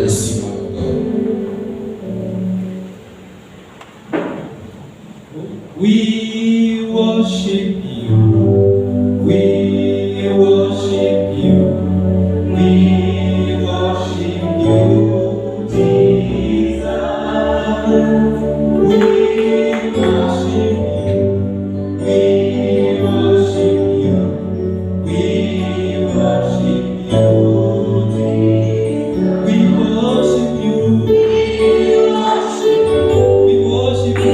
bless you, man of God. We worship you. We worship you. We worship you, Jesus. We worship you. We worship you. We worship you, Jesus. We worship you. We worship you. We worship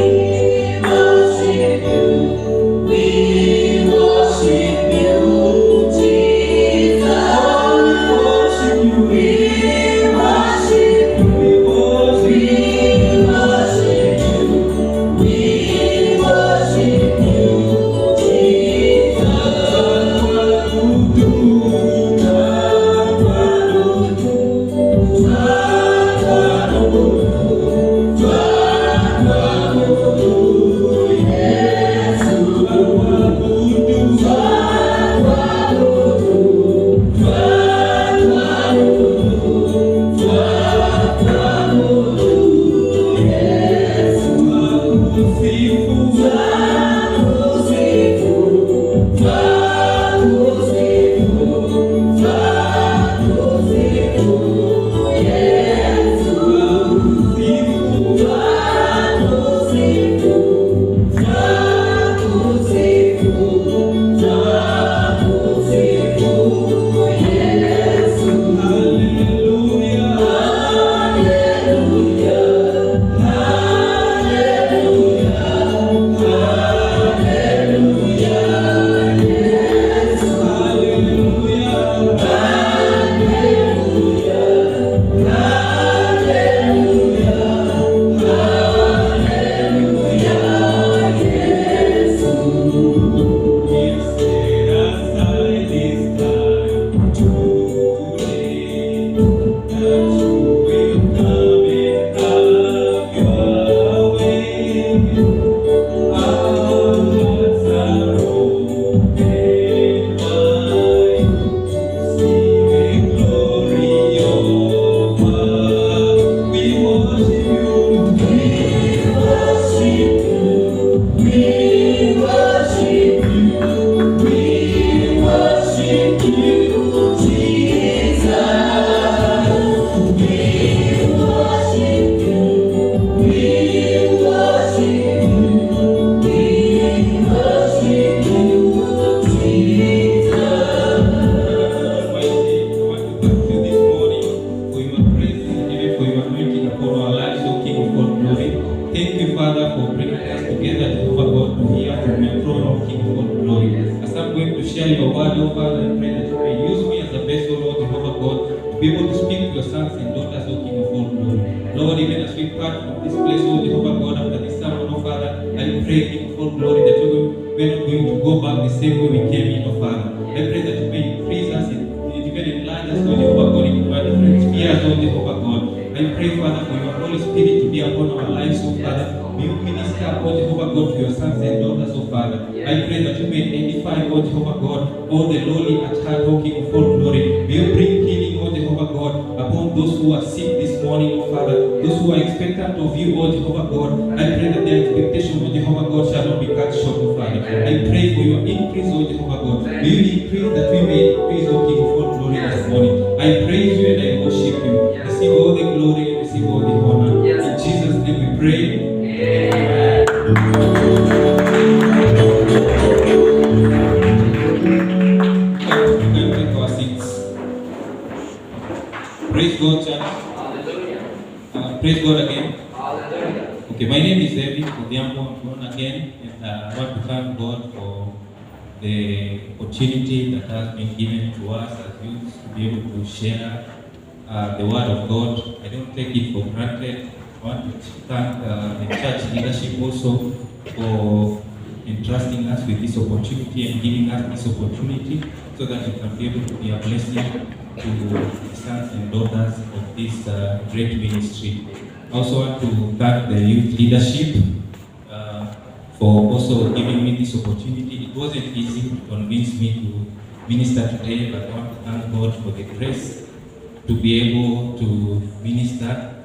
you. The word of God. I don't take it for granted. I want to thank the church leadership also for entrusting us with this opportunity and giving us this opportunity so that we can be able to be a blessing to the sons and daughters of this great ministry. I also want to thank the youth leadership for also giving me this opportunity. It wasn't easy to convince me to minister today, but I want to thank God for the grace to be able to minister.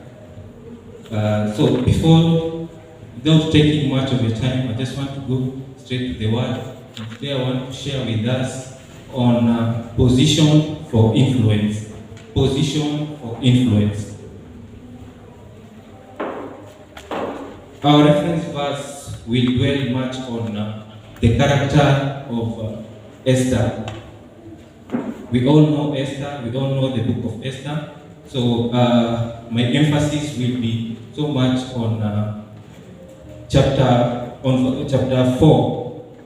So without taking much of your time, I just want to go straight to the word. And today I want to share with us on position for influence. Position for influence. Our reference verse will dwell much on the character of Esther. We all know Esther, we all know the book of Esther. So my emphasis will be so much on chapter 4,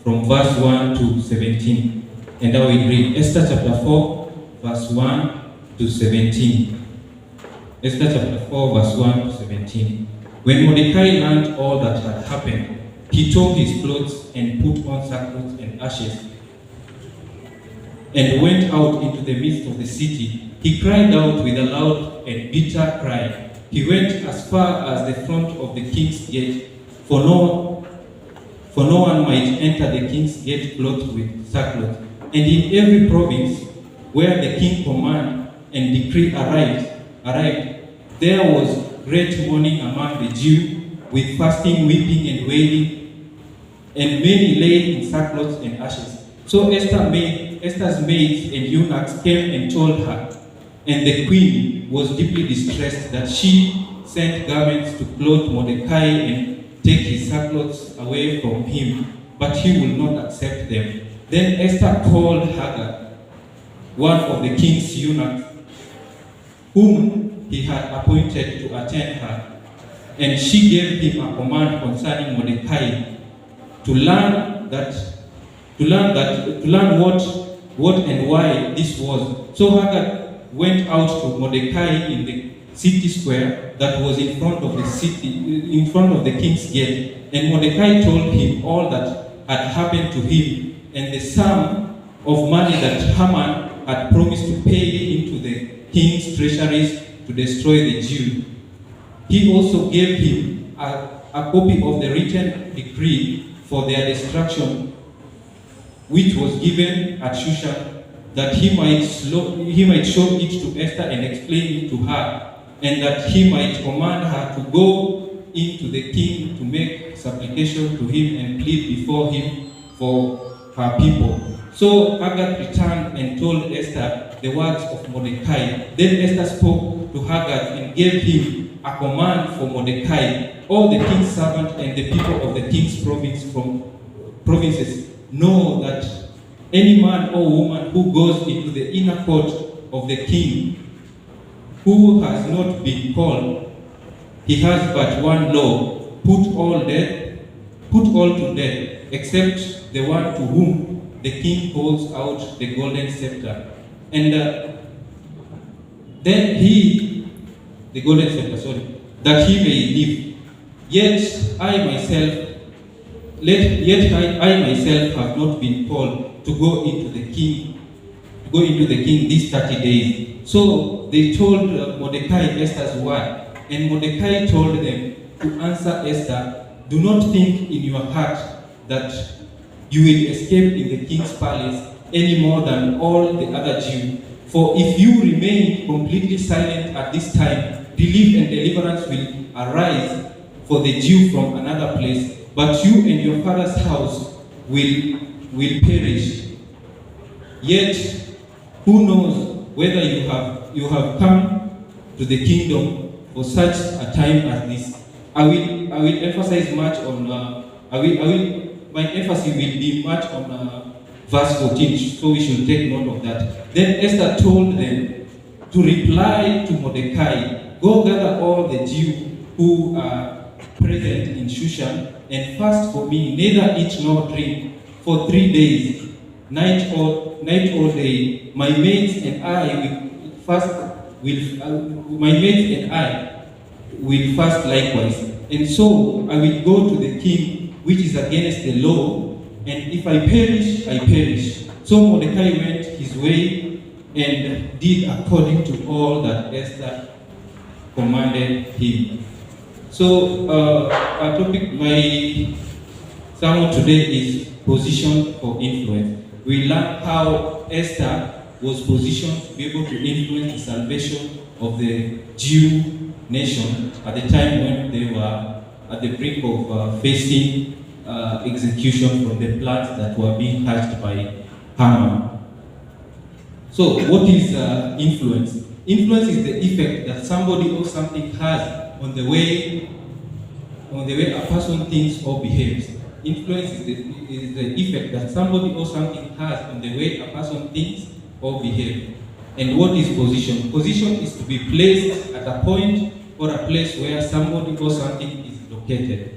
from verse 1 to 17. And I will read Esther chapter 4, verse 1 to 17. Esther chapter 4, verse 1 to 17. When Mordecai learned all that had happened, he tore his clothes and put on sackcloth and ashes, and went out into the midst of the city. He cried out with a loud and bitter cry. He went as far as the front of the king's gate, for no one might enter the king's gate clothed with sackcloth. And in every province where the king command and decree arrived, there was great mourning among the Jews, with fasting, weeping, and wailing, and many lay in sackcloth and ashes. So Esther's maids and eunuchs came and told her, and the queen was deeply distressed that she sent garments to clothe Mordecai and take his sackcloth away from him, but he would not accept them. Then Esther called Hagar, one of the king's eunuchs, whom he had appointed to attend her, and she gave him a command concerning Mordecai to learn what and why this was. So Hagar went out to Mordecai in the city square that was in front of the king's gate, and Mordecai told him all that had happened to him and the sum of money that Haman had promised to pay into the king's treasuries to destroy the Jews. He also gave him a copy of the written decree for their destruction, which was given at Shushan, that he might show it to Esther and explain it to her, and that he might command her to go into the king to make supplication to him and plead before him for her people. So Hagar returned and told Esther the words of Mordecai. Then Esther spoke to Hagar and gave him a command for Mordecai. All the king's servants and the people of the king's provinces know that any man or woman who goes into the inner court of the king, who has not been called, he has but one law: put all to death, except the one to whom the king holds out the golden scepter. And then the golden scepter, that he may live. Yet I myself have not been called to go into the king these 30 days. So they told Mordecai Esther's word, and Mordecai told them to answer Esther, "Do not think in your heart that you will escape in the king's palace any more than all the other Jews. For if you remain completely silent at this time, relief and deliverance will arise for the Jew from another place, but you and your father's house will perish. Yet who knows whether you have come to the kingdom for such a time as this?" I will emphasize much on my emphasis will be much on verse 14, so we should take note of that. Then Esther told them to reply to Mordecai, "Go gather all the Jews who are present in Shushan and fast for me, neither eat nor drink for 3 days, night or day. My maids and I will fast likewise. And so I will go to the king, which is against the law, and if I perish, I perish." So Mordecai went his way and did according to all that Esther commanded him. So our topic, my sermon today is position for influence. We learn how Esther was positioned to be able to influence the salvation of the Jew nation at the time when they were at the brink of facing execution from the plans that were being hatched by Haman. So, what is influence? Influence is the effect that somebody or something has on the way a person thinks or behaves. Influence is the effect that somebody or something has on the way a person thinks or behaves. And what is position? Position is to be placed at a point or a place where somebody or something is located.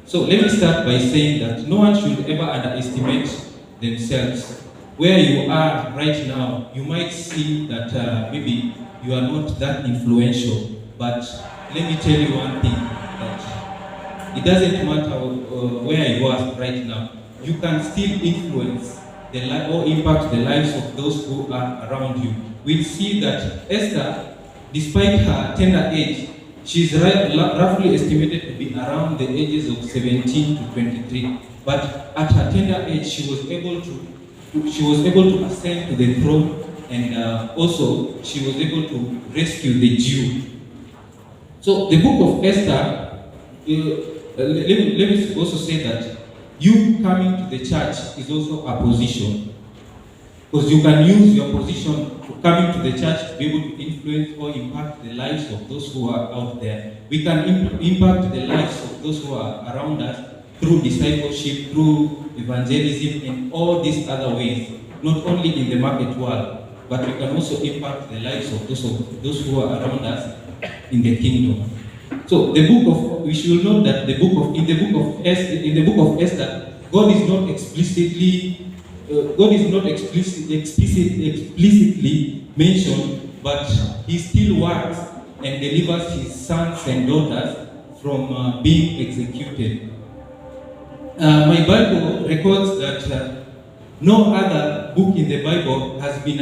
So let me start by saying that no one should ever underestimate themselves. Where you are right now, you might see that maybe you are not that influential, but let me tell you one thing, that it doesn't matter where you are right now. You can still influence or impact the lives of those who are around you. We'll see that Esther, despite her tender age, she's roughly estimated to be around the ages of 17 to 23. But at her tender age, she was able to ascend to the throne, and also she was able to rescue the Jew. So the book of Esther, let me also say that you coming to the church is also a position, because you can use your position to come into the church to be able to influence or impact the lives of those who are out there. We can impact the lives of those who are around us through discipleship, through evangelism, and all these other ways, not only in the market world, but we can also impact the lives of those who are around us in the kingdom. So we should know that in the book of Esther, God is not explicitly mentioned, but He still works and delivers His sons and daughters from being executed. My Bible records that no other book in the Bible has been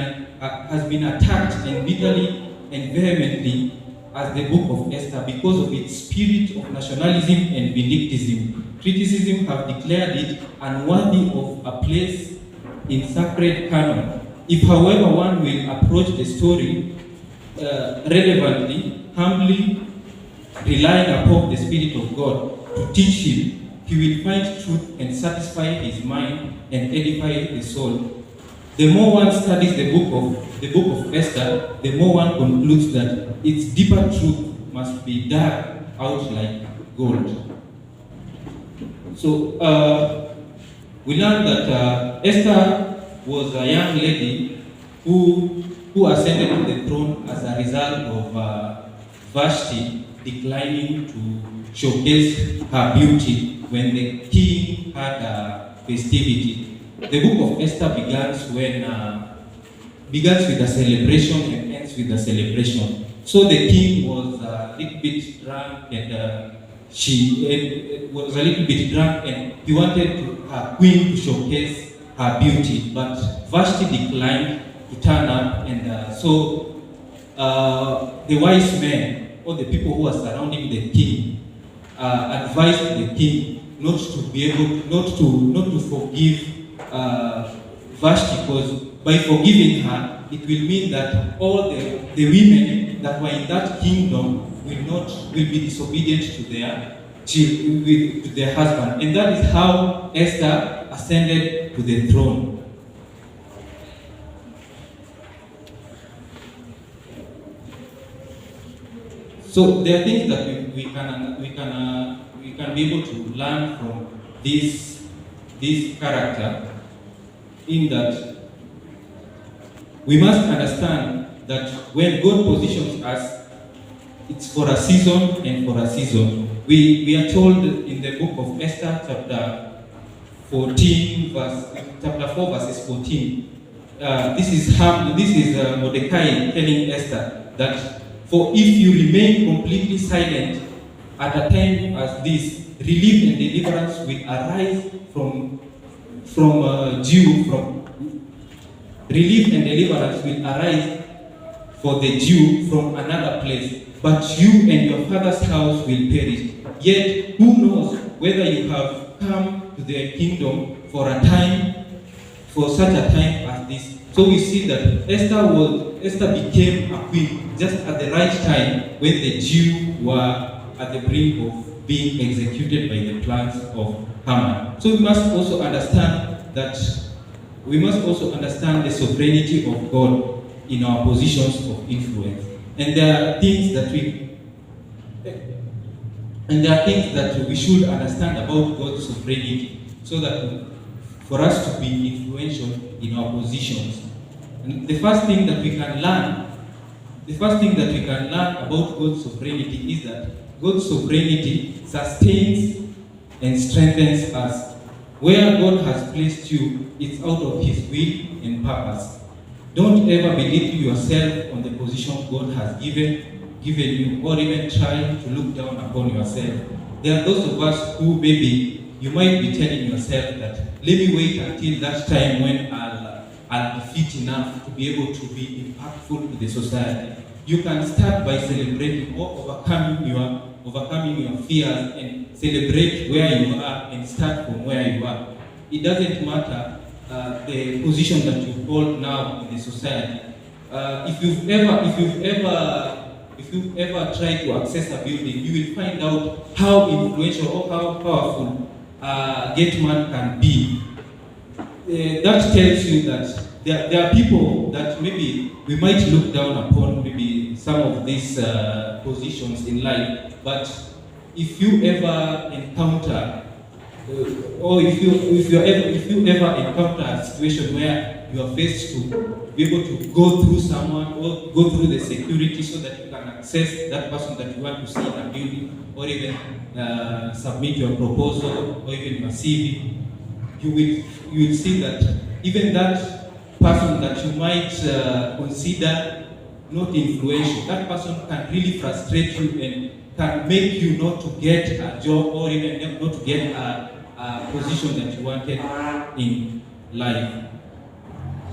attacked and bitterly and vehemently as the book of Esther because of its spirit of nationalism and vindictivism. Criticism have declared it unworthy of a place in sacred canon. If, however, one will approach the story relevantly, humbly, relying upon the Spirit of God to teach him, he will find truth and satisfy his mind and edify the soul. The more one studies the book of Esther, the more one concludes that its deeper truth must be dug out like gold. So we learned that Esther was a young lady who ascended to the throne as a result of Vashti declining to showcase her beauty when the king had a festivity. The book of Esther begins with a celebration and ends with a celebration. So the king was a little bit drunk, and he wanted her queen to showcase her beauty, but Vashti declined to turn up, and so the wise men, or the people who were surrounding the king, advised the king not to forgive Vashti, because by forgiving her, it will mean that all the women that were in that kingdom will be disobedient to their husband, and that is how Esther ascended to the throne. So there are things that we can be able to learn from this character, in that we must understand that when God positions us, it's for a season and for a season. We are told in the book of Esther, chapter 4, verses 14. This is Mordecai telling Esther that, for if you remain completely silent at a time as this, relief and deliverance will arise relief and deliverance will arise for the Jew from another place, but you and your father's house will perish. Yet who knows whether you have come to the kingdom for such a time as this? So we see that Esther became a queen just at the right time when the Jews were at the brink of being executed by the plans of Haman. So we must also understand the sovereignty of God in our positions of influence. And there are things that we should understand about God's sovereignty, so that for us to be influential in our positions. And the first thing that we can learn about God's sovereignty is that God's sovereignty sustains and strengthens us. Where God has placed you, it's out of His will and purpose. Don't ever belittle yourself on the position God has given you, or even try to look down upon yourself. There are those of us who maybe you might be telling yourself that, let me wait until that time when I'll be fit enough to be able to be impactful to the society. You can start by celebrating or overcoming your fears and celebrate where you are and start from where you are. It doesn't matter the position that you hold now in the society. If you've ever tried to access a building, you will find out how influential or how powerful a gate man can be. That tells you that there are people that maybe we might look down upon, maybe some of these positions in life, but if you ever encounter or if you ever encounter a situation where you are faced to be able to go through someone or go through the security so that you can access that person that you want to see in a building, or even submit your proposal or even your CV, you will see that even that person that you might consider not influential, that person can really frustrate you and can make you not to get a job or even not to get a position that you wanted in life.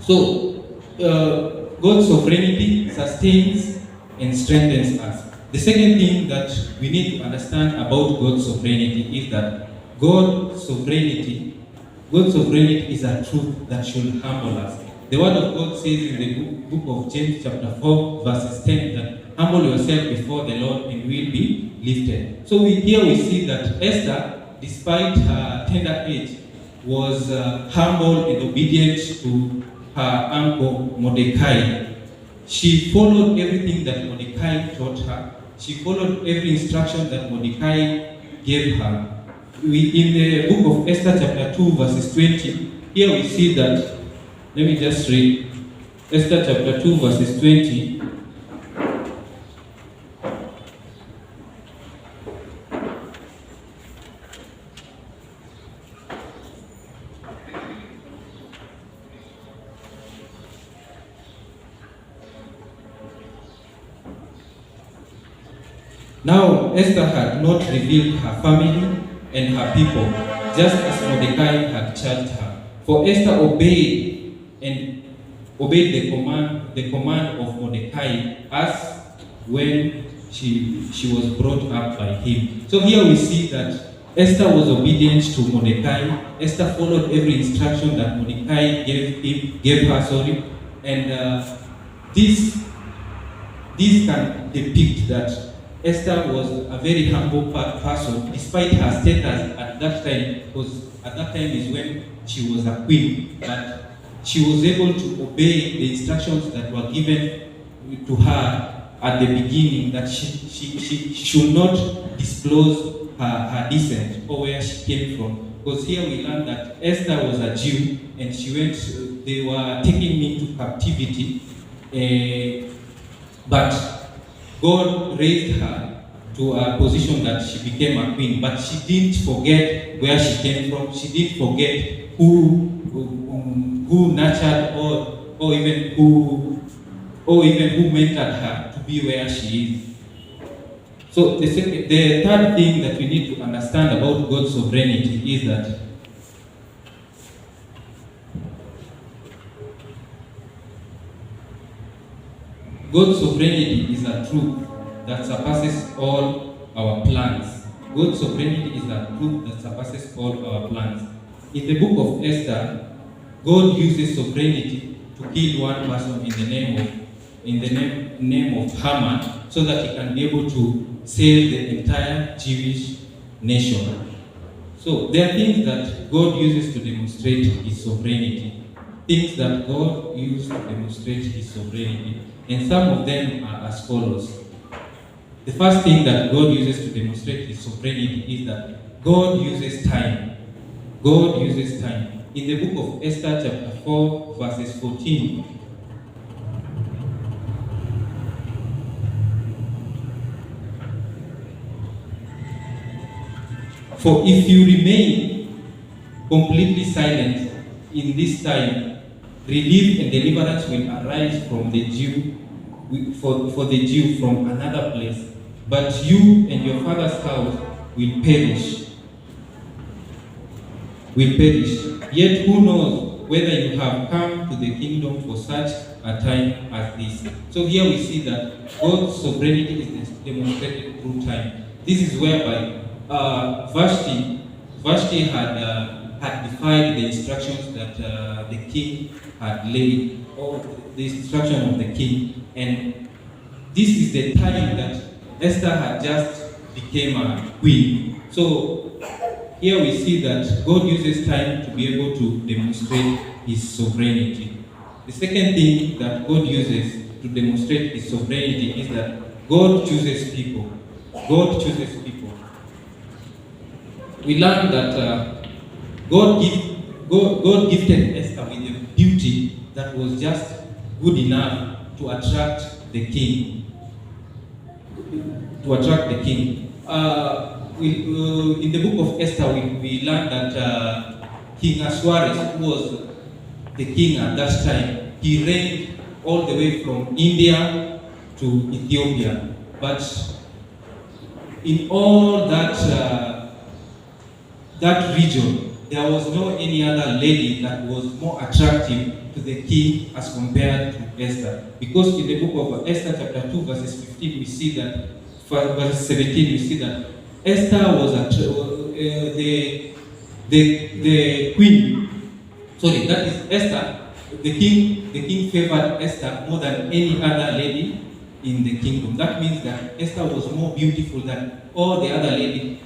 So, God's sovereignty sustains and strengthens us. The second thing that we need to understand about God's sovereignty is that God's sovereignty is a truth that should humble us. The word of God says in the book of James chapter 4 verses 10 that humble yourself before the Lord and you will be lifted. So here we see that Esther, despite her tender age, was humble and obedient to her uncle Mordecai. She followed everything that Mordecai taught her. She followed every instruction that Mordecai gave her. In the book of Esther chapter 2 verses 20, here we see that, let me just read Esther chapter 2 verses 20. Now Esther had not revealed her family and her people, just as Mordecai had charged her. For Esther obeyed the command of Mordecai as when she was brought up by him. So here we see that Esther was obedient to Mordecai. Esther followed every instruction that Mordecai gave her. And this can depict that Esther was a very humble person, despite her status at that time, because at that time is when she was a queen, but she was able to obey the instructions that were given to her at the beginning, that she should not disclose her descent or where she came from. Because here we learn that Esther was a Jew and they were taking into captivity, but God raised her to a position that she became a queen, but she didn't forget where she came from. She didn't forget who nurtured or even who mentored her to be where she is. So the third thing that we need to understand about God's sovereignty is that God's sovereignty is a truth that surpasses all our plans. God's sovereignty is a truth that surpasses all our plans. In the book of Esther, God uses sovereignty to kill one person in the name of Haman, so that he can be able to save the entire Jewish nation. So there are things that God uses to demonstrate His sovereignty. Things that God used to demonstrate His sovereignty. And some of them are as follows. The first thing that God uses to demonstrate His sovereignty is that God uses time. God uses time. In the book of Esther chapter 4 verses 14, for if you remain completely silent in this time, relief and deliverance will arise from the Jew, for the Jew from another place, but you and your father's house will perish. Yet who knows whether you have come to the kingdom for such a time as this? So here we see that God's sovereignty is demonstrated through time. This is whereby Vashti had defied the instructions that the king had laid, or the instruction of the king, and this is the time that Esther had just became a queen. So here we see that God uses time to be able to demonstrate His sovereignty. The second thing that God uses to demonstrate His sovereignty is that God chooses people. God chooses people. We learn that God gifted Esther with a beauty that was just good enough to attract the king. In the book of Esther, we learn that King Ahasuerus, who was the king at that time, he reigned all the way from India to Ethiopia. But in all that region, there was no any other lady that was more attractive to the king as compared to Esther. Because in the book of Esther chapter 2 verses 15, we see that, verse 17, we see that Esther was the queen. Sorry, that is Esther. The king favored Esther more than any other lady in the kingdom. That means that Esther was more beautiful than all the other ladies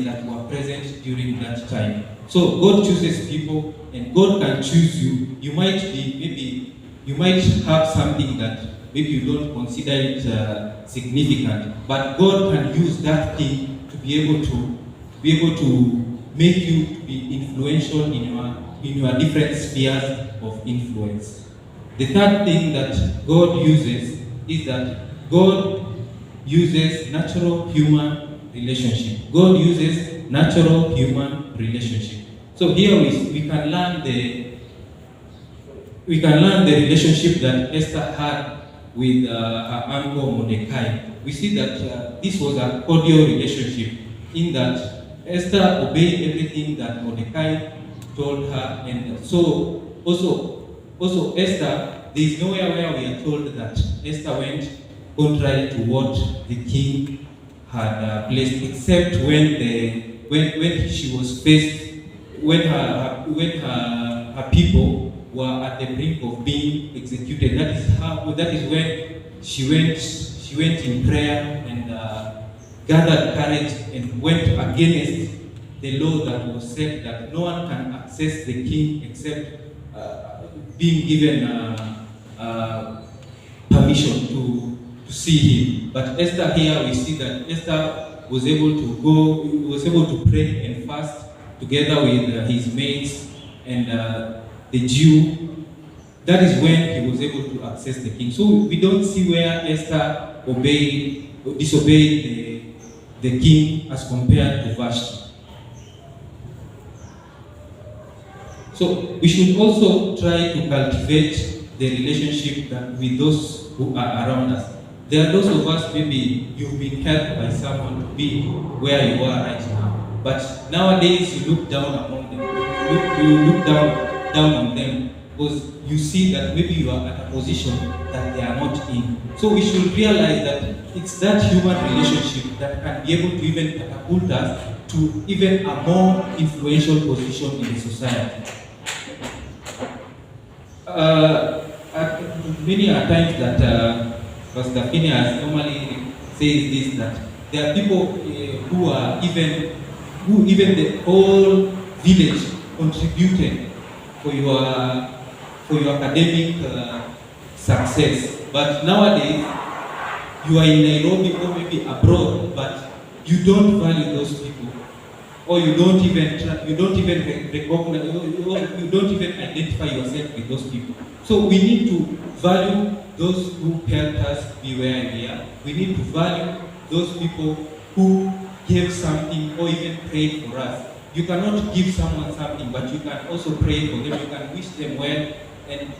that were present during that time. So God chooses people, and God can choose you. You might have something that maybe you don't consider it significant, but God can use that thing to be able to make you to be influential in your different spheres of influence. The third thing that God uses is that God uses natural human relationship. God uses natural human relationship. So here we can learn the relationship that Esther had with her uncle Mordecai. We see that this was a cordial relationship, in that Esther obeyed everything that Mordecai told her, and so also Esther, there is nowhere where we are told that Esther went contrary to what the king had placed, except when she was faced, when her people were at the brink of being executed. That is when she went in prayer and gathered courage and went against the law that was set, that no one can access the king except being given permission to see him. But Esther, here we see that Esther was able to pray and fast together with his mates and the Jew. That is when he was able to access the king. So we don't see where Esther disobeyed the king as compared to Vashti. So we should also try to cultivate the relationship with those who are around us. There are those of us, maybe you've been helped by someone to be where you are right now. But nowadays you look down upon them. You look down on them because you see that maybe you are at a position that they are not in. So we should realize that it's that human relationship that can be able to even catapult us to even a more influential position in the society. Many are times that Pastor Phineas normally says this, that there are people who even the whole village contributed for your academic success. But nowadays, you are in Nairobi or maybe abroad, but you don't value those people, or you don't even recognize, you don't even identify yourself with those people. So we need to value those who helped us be where we are. We need to value those people who gave something or even prayed for us. You cannot give someone something, but you can also pray for them. You can wish them well, and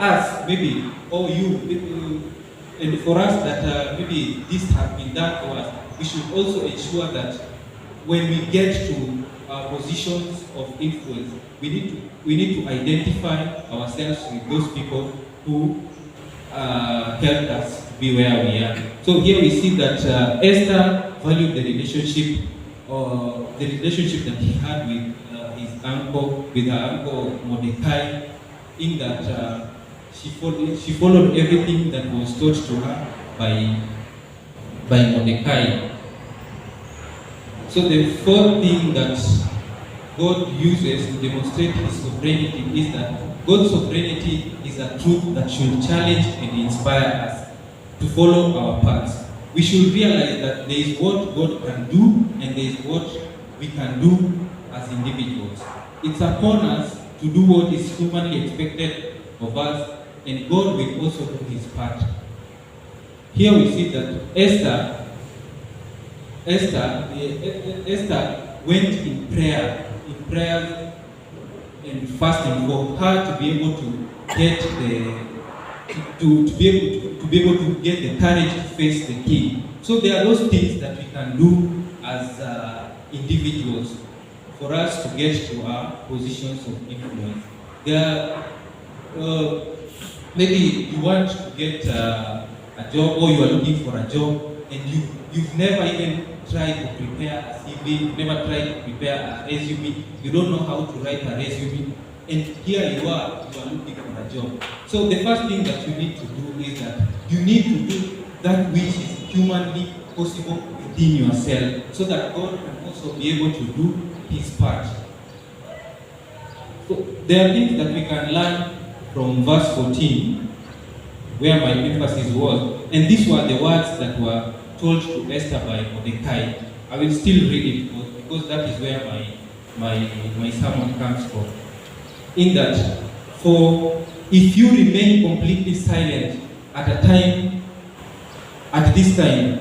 us maybe, or you, and for us that maybe this has been done for us. We should also ensure that when we get to positions of influence, we need to identify ourselves with those people who helped us to be where we are. So here we see that Esther valued the relationship that he had with her uncle Mordecai, in that she followed everything that was taught to her by Mordecai. So the fourth thing that God uses to demonstrate His sovereignty is that God's sovereignty is a truth that should challenge and inspire us to follow our paths. We should realize that there is what God can do and there is what we can do as individuals. It's upon us to do what is humanly expected of us, and God will also do His part. Here we see that Esther went in prayer and fasting for her to be able to get the courage to face the king. So there are those things that we can do as individuals for us to get to our positions of influence. There are, maybe you want to get a job, or you are looking for a job, and you've never even tried to prepare a CV, you've never tried to prepare a resume, you don't know how to write a resume, and here you are looking for a job. So the first thing that you need to do is that you need to do that which is humanly possible within yourself, so that God can also be able to do His part. So there are things that we can learn from verse 14, where my emphasis was, and these were the words that were told to Esther by Mordecai. I will still read it because that is where my sermon comes from. In that, for if you remain completely silent at this time,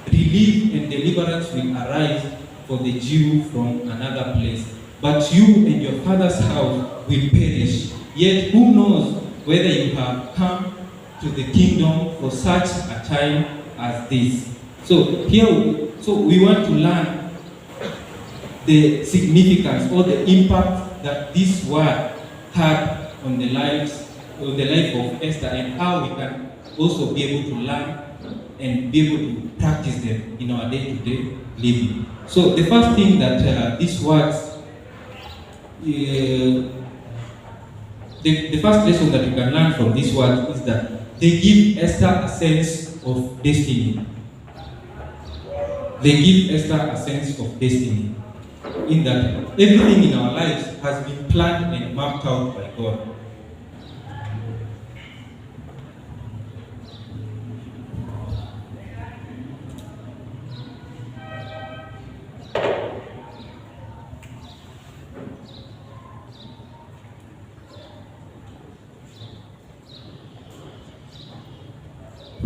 relief and deliverance will arise for the Jew from another place. But you and your father's house will perish. Yet who knows whether you have come to the kingdom for such a time as this. So we want to learn the significance or the impact that this word had on the life of Esther, and how we can also be able to learn and be able to practice them in our day-to-day living. So the first thing that these words, the first lesson that we can learn from these words is that they give Esther a sense of destiny. They give Esther a sense of destiny, in that everything in our lives has been planned and mapped out by God.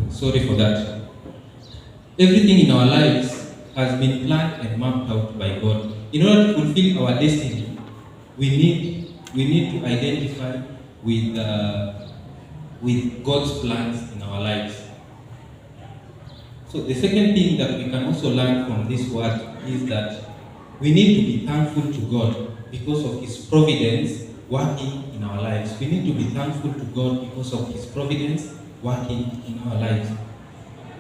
Sorry for that. Everything in our lives has been planned and mapped out by God. In order to fulfill our destiny, we need to identify with God's plans in our lives. So the second thing that we can also learn from this word is that we need to be thankful to God because of His providence working in our lives. We need to be thankful to God because of His providence working in our lives.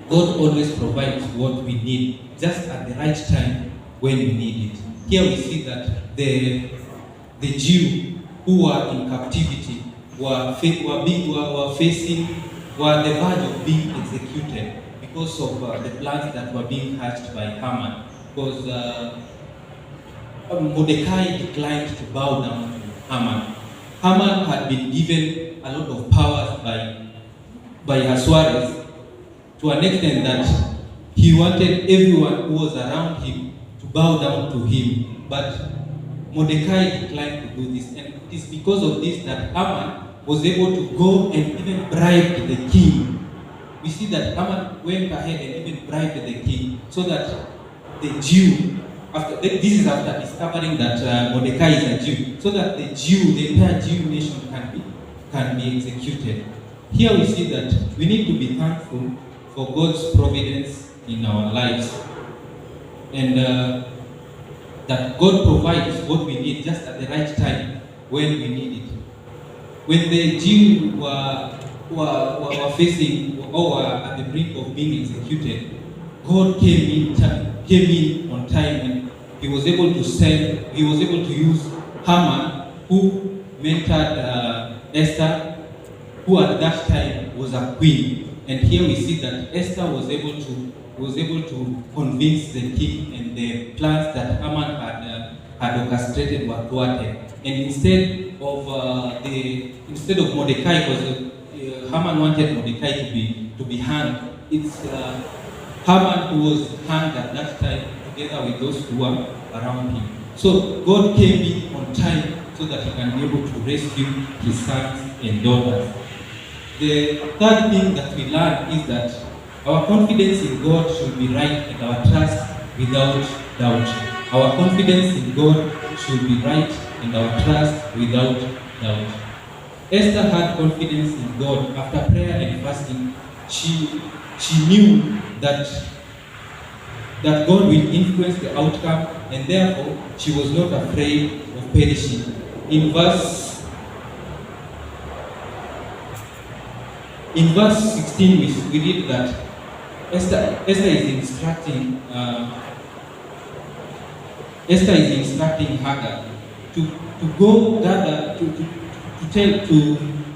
God always provides what we need just at the right time when we need it. Here we see that the Jew who were in captivity were the verge of being executed because of the plans that were being hatched by Haman. Because Mordecai declined to bow down to Haman. Haman had been given a lot of powers by Ahasuerus, to an extent that he wanted everyone who was around him to bow down to him. But Mordecai declined to do this, and it is because of this that Haman was able to go and even bribe the king. We see that Haman went ahead and even bribed the king so that the Jew, this is after discovering that Mordecai is a Jew, so that the entire Jew nation can be executed. Here we see that we need to be thankful for God's providence in our lives, and that God provides what we need just at the right time when we need it. When the Jews were facing or were at the brink of being executed, God came in on time, and he was able to use Haman, who mentored Esther, who at that time was a queen. And here we see that Esther was able to convince the king, and the plans that Haman had orchestrated were thwarted. And instead of Mordecai, because Haman wanted Mordecai to be hanged, it's Haman who was hanged at that time together with those who were around him. So God came in on time so that he can be able to rescue his sons and daughters. The third thing that we learn is that our confidence in God should be right, and our trust without doubt. Our confidence in God should be right, and our trust without doubt. Esther had confidence in God. After prayer and fasting, she knew that God will influence the outcome, and therefore she was not afraid of perishing. In verse 16, we read that Esther is instructing Hagar to go gather to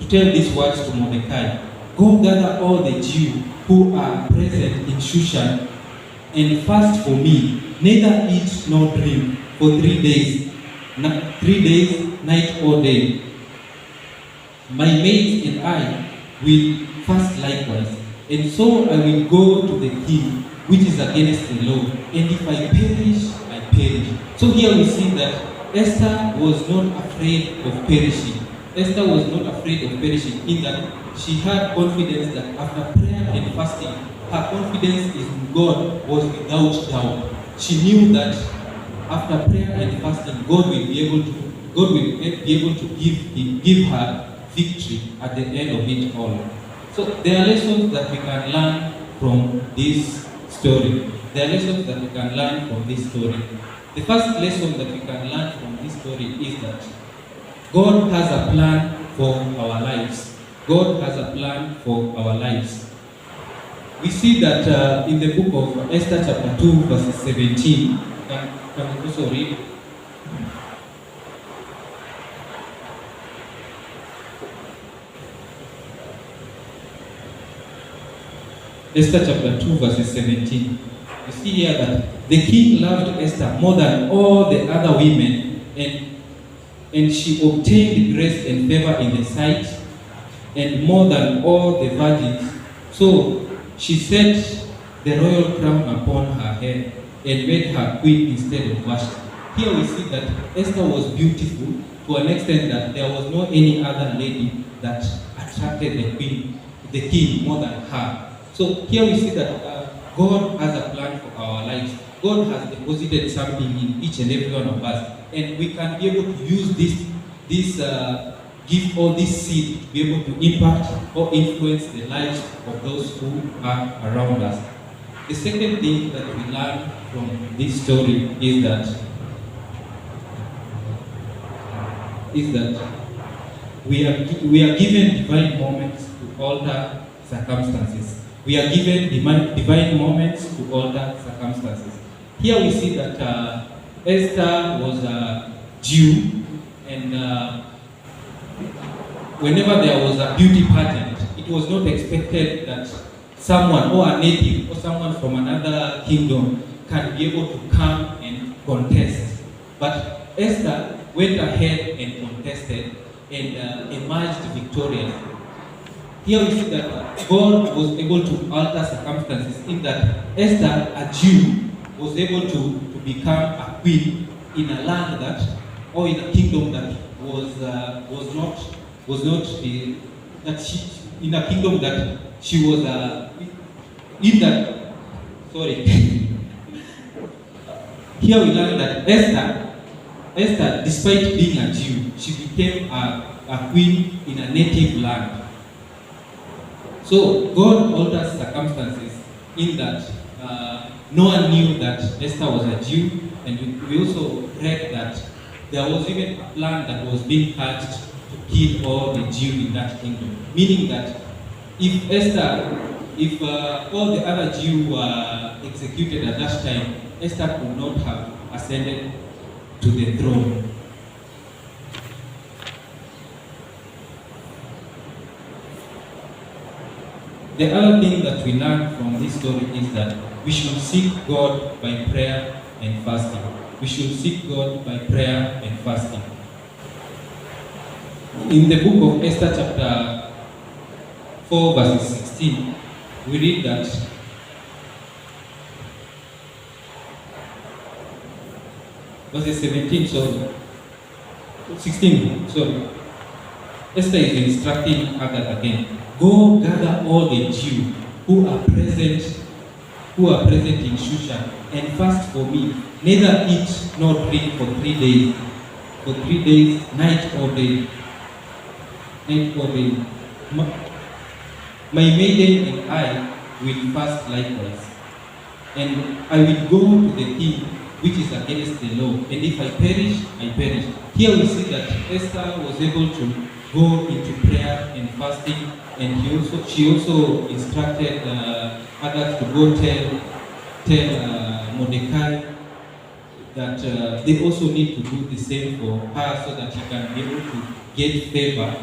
tell these words to Mordecai. Go gather all the Jews who are present in Shushan and fast for me, neither eat nor drink for 3 days, 3 days, night or day. My maids and I will fast likewise, and so I will go to the king, which is against the law, and if I perish, I perish. So here we see that Esther was not afraid of perishing. Esther was not afraid of perishing in that she had confidence that after prayer and fasting, her confidence in God was without doubt. She knew that after prayer and fasting, God will be able to give her victory at the end of it all. So there are lessons that we can learn from this story. There are lessons that we can learn from this story. The first lesson that we can learn from this story is that God has a plan for our lives. God has a plan for our lives. We see that in the book of Esther chapter 2 verse 17. Can you also read? Esther chapter 2 verse 17. You see here that the king loved Esther more than all the other women, and she obtained grace and favor in the sight, and more than all the virgins. So she set the royal crown upon her head and made her queen instead of Vashti. Here we see that Esther was beautiful to an extent that there was no any other lady that attracted the king more than her. So here we see that God has a plan for our lives. God has deposited something in each and every one of us, and we can be able to use this give all this seed to be able to impact or influence the lives of those who are around us. The second thing that we learn from this story is that we are given divine moments to alter circumstances. We are given divine moments to alter circumstances. Here we see that Esther was a Jew, and whenever there was a beauty pageant, it was not expected that someone or a native or someone from another kingdom can be able to come and contest. But Esther went ahead and contested and emerged victorious. Here we see that God was able to alter circumstances in that Esther, a Jew, was able to become a queen in a land that, or in a kingdom that was not that she, in a kingdom that she was in that, sorry. Here we learn that Esther, despite being a Jew, she became a queen in a native land. So God alters circumstances in that no one knew that Esther was a Jew, and we also read that there was even a plan that was being hatched to kill all the Jews in that kingdom. Meaning that if all the other Jews were executed at that time, Esther could not have ascended to the throne. The other thing that we learn from this story is that we should seek God by prayer and fasting. We should seek God by prayer and fasting. In the book of Esther chapter 4 verses 16, we read that verses 17, sorry, 16, sorry. Esther is instructing Hagar again. Go gather all the Jews who are present in Shushan, and fast for me. Neither eat nor drink for 3 days. For 3 days, night or day. Night or day. My maiden and I will fast likewise. And I will go to the king which is against the law. And if I perish, I perish. Here we see that Esther was able to go into prayer and fasting, and she also instructed others to go tell Mordecai that they also need to do the same for her, so that she can be able to get favor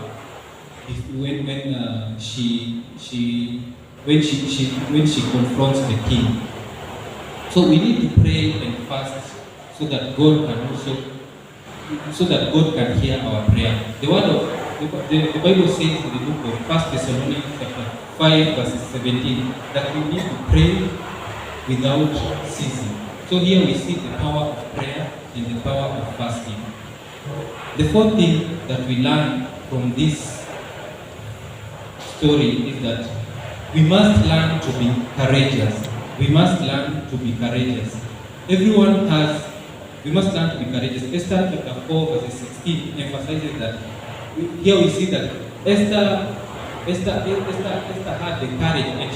when she confronts the king. So we need to pray and fast so that God can hear our prayer. The Bible says in the book of 1 Thessalonians chapter 5 verses 17 that we need to pray without ceasing. So here we see the power of prayer and the power of fasting. The fourth thing that we learn from this story is that we must learn to be courageous. We must learn to be courageous. We must learn to be courageous. Esther chapter 4 verse 16 emphasizes that. Here we see that Esther had the courage, and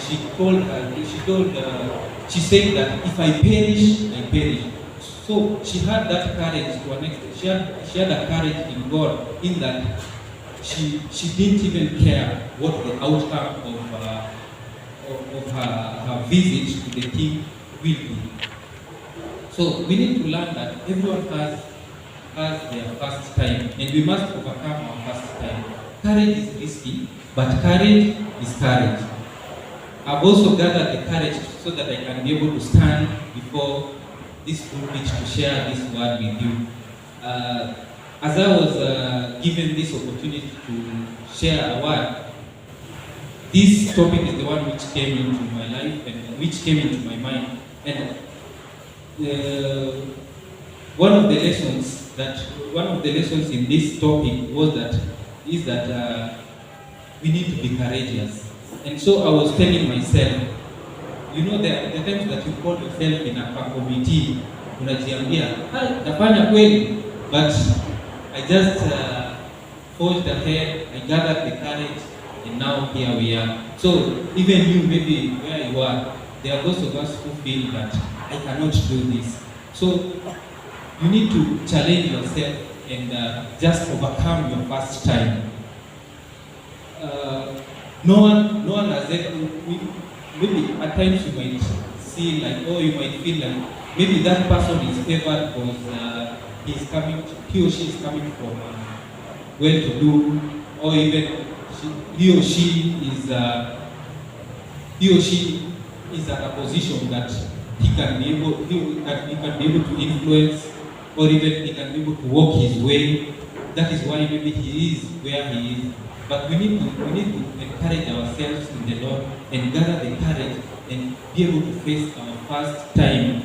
she said that if I perish, I perish. So she had that courage to an extent. She had a courage in God, in that she didn't even care what the outcome of her visit to the king will be. So we need to learn that everyone has their first time, and we must overcome our first time. Courage is risky, but courage is courage. I've also gathered the courage so that I can be able to stand before this pulpit to share this word with you. As I was given this opportunity to share a word, this topic is the one which came into my life and which came into my mind. And one of the lessons in this topic is that we need to be courageous. And so I was telling myself, the times that you call yourself in a committee, unajiambia, nafanya kweli, but I just forged ahead, I gathered the courage, and now here we are. So even you, maybe where you are, there are those of us who feel that I cannot do this. So you need to challenge yourself and just overcome your first time. No one has ever. Maybe at times you might see like, or you might feel like maybe that person is favored because he or she is coming well to do, or even he or she is at a position that he can be able to influence, or even he can be able to walk his way. That is why maybe he is where he is. But we need to encourage ourselves in the Lord and gather the courage and be able to face our first time.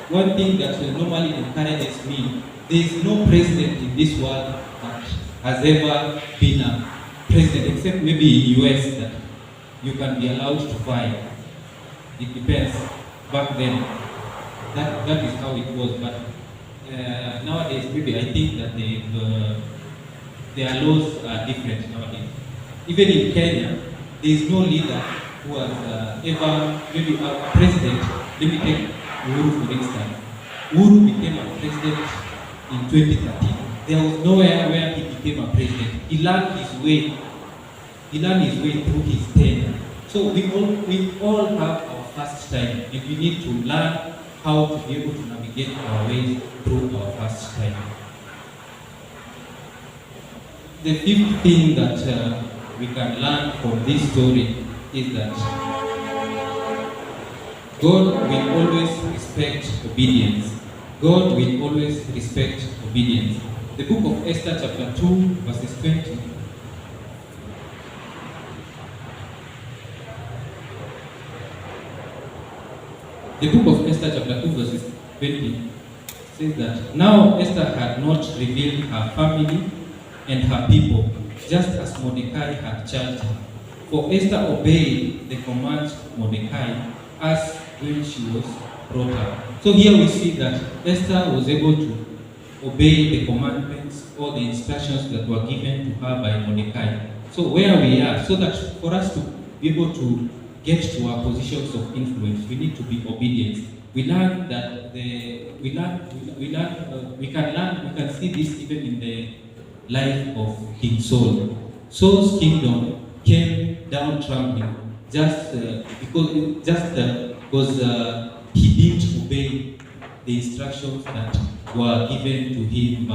One thing that normally encourages me, there is no president in this world that has ever been a president, except maybe in US, that you can be allowed to fly. It depends. Back then, that is how it was. But nowadays, maybe I think that their laws are different nowadays. Even in Kenya, there is no leader who has ever, maybe a president. Let me take Uhuru for instance. Uhuru became a president in 2013. There was nowhere where he became a president. He learned his way. He learned his way through his tenure. So we all have our first time, and we need to learn how to be able to navigate our way through our first time. The fifth thing that we can learn from this story is that God will always respect obedience. God will always respect obedience. The book of Esther chapter 2 verses 20. The book of Esther chapter 2 verses 20 says that now Esther had not revealed her family and her people, just as Mordecai had charged her. For Esther obeyed the commands of Mordecai as when she was brought up. So here we see that Esther was able to obey the commandments or the instructions that were given to her by Mordecai. So where we are, so that for us to be able to get to our positions of influence, we need to be obedient. We learn that we can see this even in the life of King Saul. Saul's kingdom came down trembling just because he didn't obey the instructions that were given to him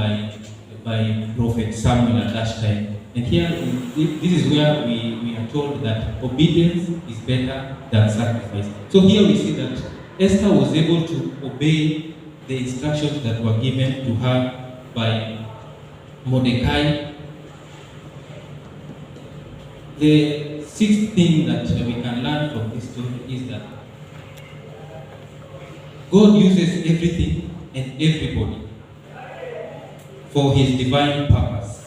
by Prophet Samuel at that time. And here, this is where we are told that obedience is better than sacrifice. So here we see that Esther was able to obey the instructions that were given to her by Mordecai. The sixth thing that we can learn from this story is that God uses everything and everybody for his divine purpose.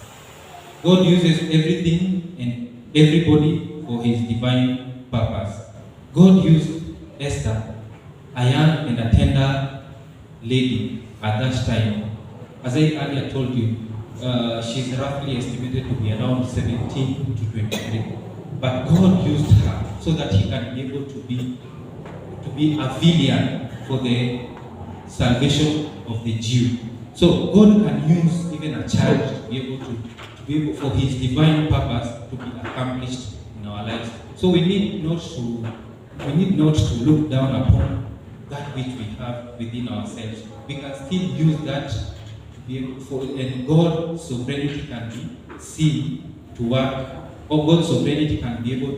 God uses everything and everybody for his divine purpose. God used Esther, a young and a tender lady at that time. As I earlier told you, she's roughly estimated to be around 17 to 23. But God used her so that he can be able to be a villain for the salvation of the Jew. So God can use even a child to be able for his divine purpose to be accomplished in our lives. So we need not to look down upon that which we have within ourselves. We can still use that to be able for, and God's sovereignty can be seen to work, or God's sovereignty can be able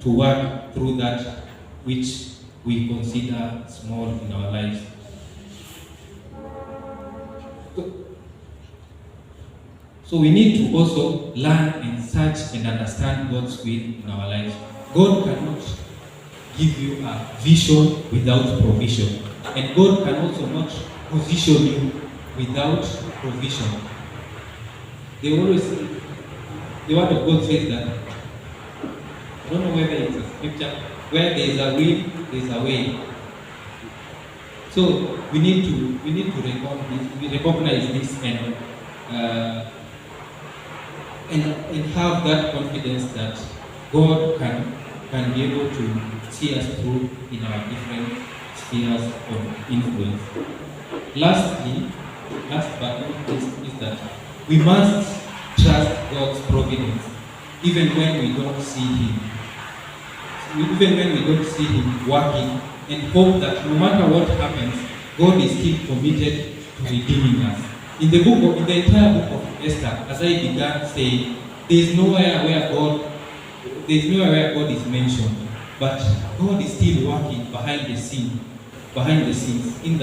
to work through that which we consider small in our lives. So we need to also learn and search and understand God's will in our lives. God cannot give you a vision without provision. And God can also not position you without provision. The word of God says that, I don't know whether it's a scripture, where there is a will, there is a way. So we need to recognize this and have that confidence that God can be able to see us through in our different spheres of influence. Lastly, last but not least, is that we must trust God's providence even when we don't see Him. Even when we don't see Him working, and hope that no matter what happens, God is still committed to redeeming us. in the entire book of Esther, as I began saying, there's nowhere where God is mentioned, but God is still working behind the scenes, in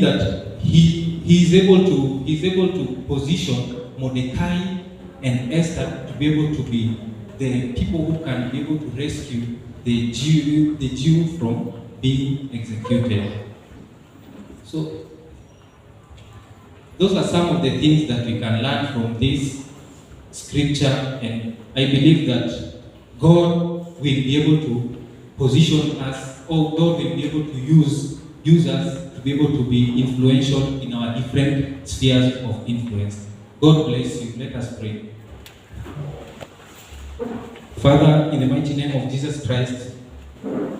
that he is able to position Mordecai and Esther to be able to be the people who can be able to rescue the Jew from being executed. So those are some of the things that we can learn from this scripture, and I believe that God will be able to position us, or God will be able to use us to be able to be influential in our different spheres of influence. God bless you. Let us pray. Father, in the mighty name of Jesus Christ,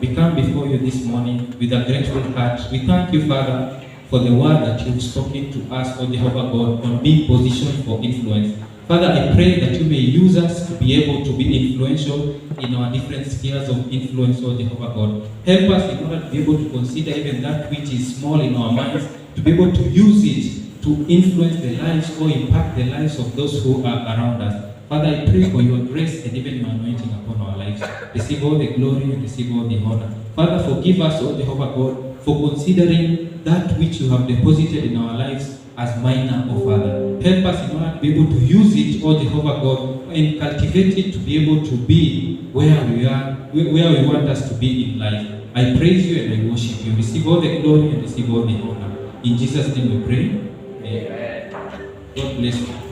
we come before you this morning with a grateful heart. We thank you, Father, for the word that you've spoken to us, O Jehovah God, on being positioned for influence. Father, I pray that you may use us to be able to be influential in our different spheres of influence, O Jehovah God. Help us in order to be able to consider even that which is small in our minds, to be able to use it to influence the lives or impact the lives of those who are around us. Father, I pray for your grace and even your anointing upon our lives. Receive all the glory and receive all the honor. Father, forgive us, O Jehovah God, for considering that which you have deposited in our lives as minor, O Father. Help us in order to be able to use it, O Jehovah God, and cultivate it to be able to be where we are, where we want us to be in life. I praise you and I worship you. Receive all the glory and receive all the honor. In Jesus' name we pray. Amen. God bless you.